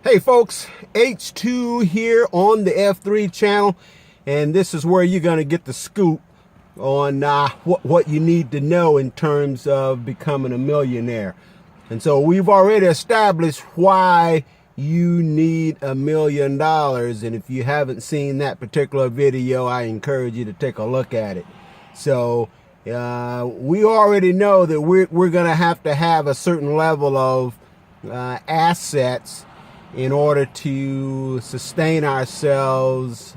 Hey folks, H2 here on the F3 channel, and this is where you're going to get the scoop on what you need to know in terms of becoming a millionaire. And so we've already established why you need $1 million, and if you haven't seen that particular video, I encourage you to take a look at it. So we already know that we're going to have a certain level of assets in order to sustain ourselves,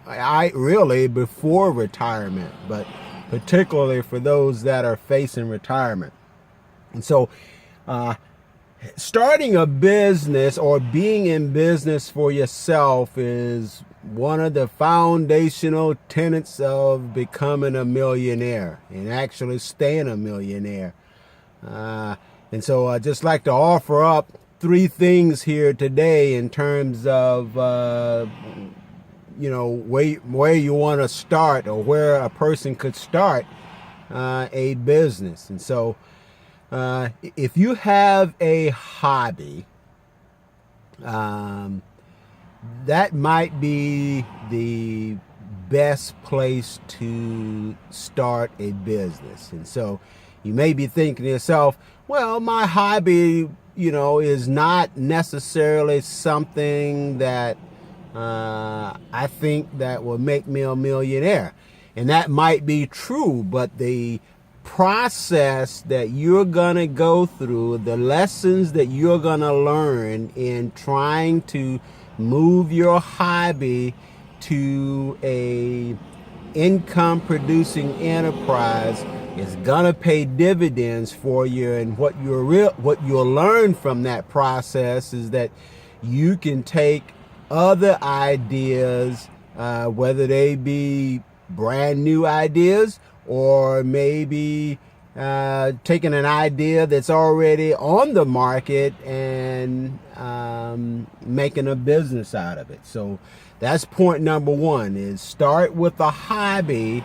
really before retirement, but particularly for those that are facing retirement. And so starting a business or being in business for yourself is one of the foundational tenets of becoming a millionaire and actually staying a millionaire. And so I'd just like to offer up 3 things here today in terms of, where you want to start or where a person could start a business. And so if you have a hobby, that might be the best place to start a business. And so you may be thinking to yourself, well, my hobby is not necessarily something that I think that will make me a millionaire. And that might be true, but the process that you're going to go through, the lessons that you're going to learn in trying to move your hobby to a income producing enterprise is gonna pay dividends for you. And what you'll learn from that process is that you can take other ideas, whether they be brand new ideas or maybe taking an idea that's already on the market and making a business out of it. So that's point number 1, is start with a hobby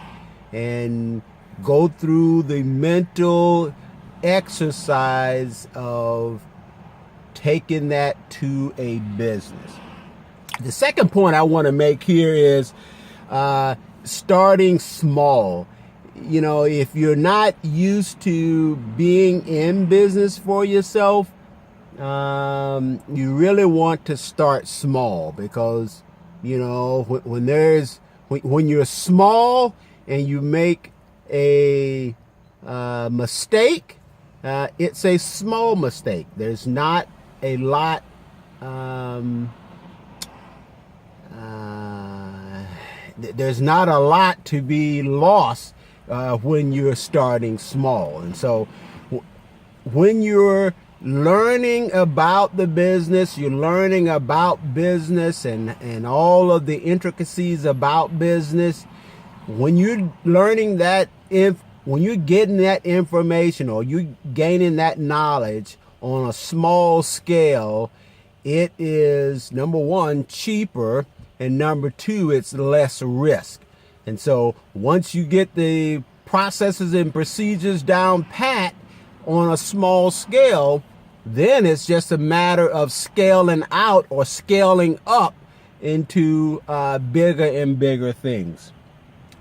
and go through the mental exercise of taking that to a business. The second point I want to make here is starting small. If you're not used to being in business for yourself, you really want to start small, because when you're small and you make a mistake, it's a small mistake. There's not a lot there's not a lot to be lost when you're starting small. And so when you're learning about the business, you're learning about business and all of the intricacies about business. When you're learning that, when you're getting that information or you're gaining that knowledge on a small scale, it is, number 1, cheaper, and number 2, it's less risk. And so once you get the processes and procedures down pat on a small scale, then it's just a matter of scaling out or scaling up into bigger and bigger things.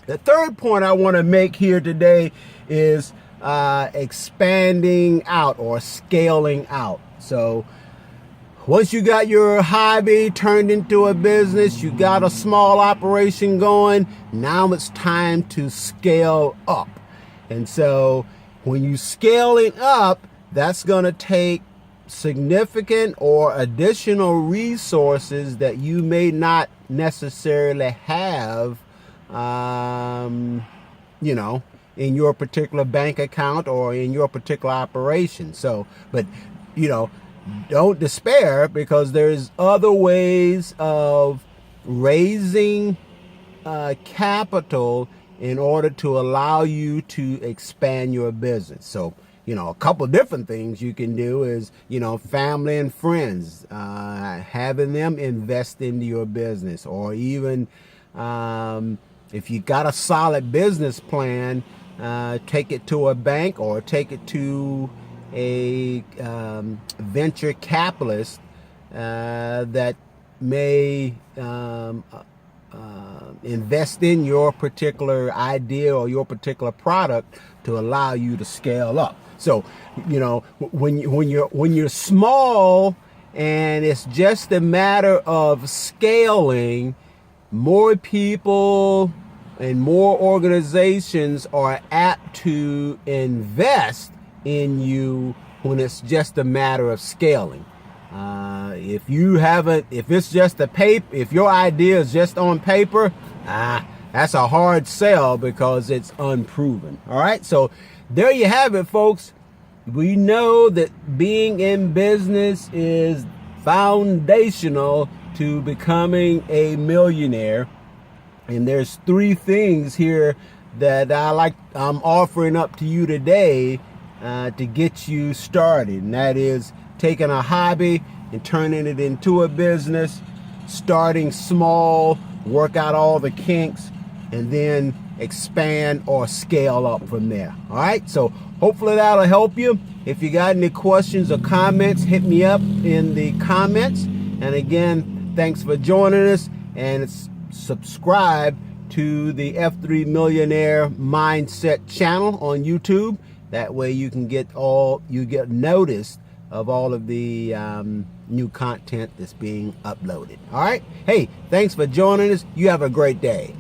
The third point I want to make here today is expanding out or scaling out. So once you got your hobby turned into a business, you got a small operation going, now it's time to scale up. And so when you scaling up, that's going to take significant or additional resources that you may not necessarily have in your particular bank account or in your particular operation. So, but, don't despair, because there's other ways of raising capital in order to allow you to expand your business. So, a couple different things you can do is, family and friends, having them invest into your business, or even if you got a solid business plan, take it to a bank or take it to a venture capitalist that may invest in your particular idea or your particular product to allow you to scale up. So, you know, when you're small and it's just a matter of scaling, more people and more organizations are apt to invest in you when it's just a matter of scaling. If it's just a paper, if your idea is just on paper, that's a hard sell because it's unproven. All right. So there you have it, folks. We know that being in business is foundational to becoming a millionaire. And there's 3 things here that I'm offering up to you today to get you started. And that is taking a hobby and turning it into a business, starting small, work out all the kinks, and then expand or scale up from there. All right, so hopefully that'll help you. If you got any questions or comments, hit me up in the comments. And again, thanks for joining us, and subscribe to the F3 Millionaire Mindset channel on YouTube. That way you get noticed of all of the new content that's being uploaded. All right. Hey, thanks for joining us. You have a great day.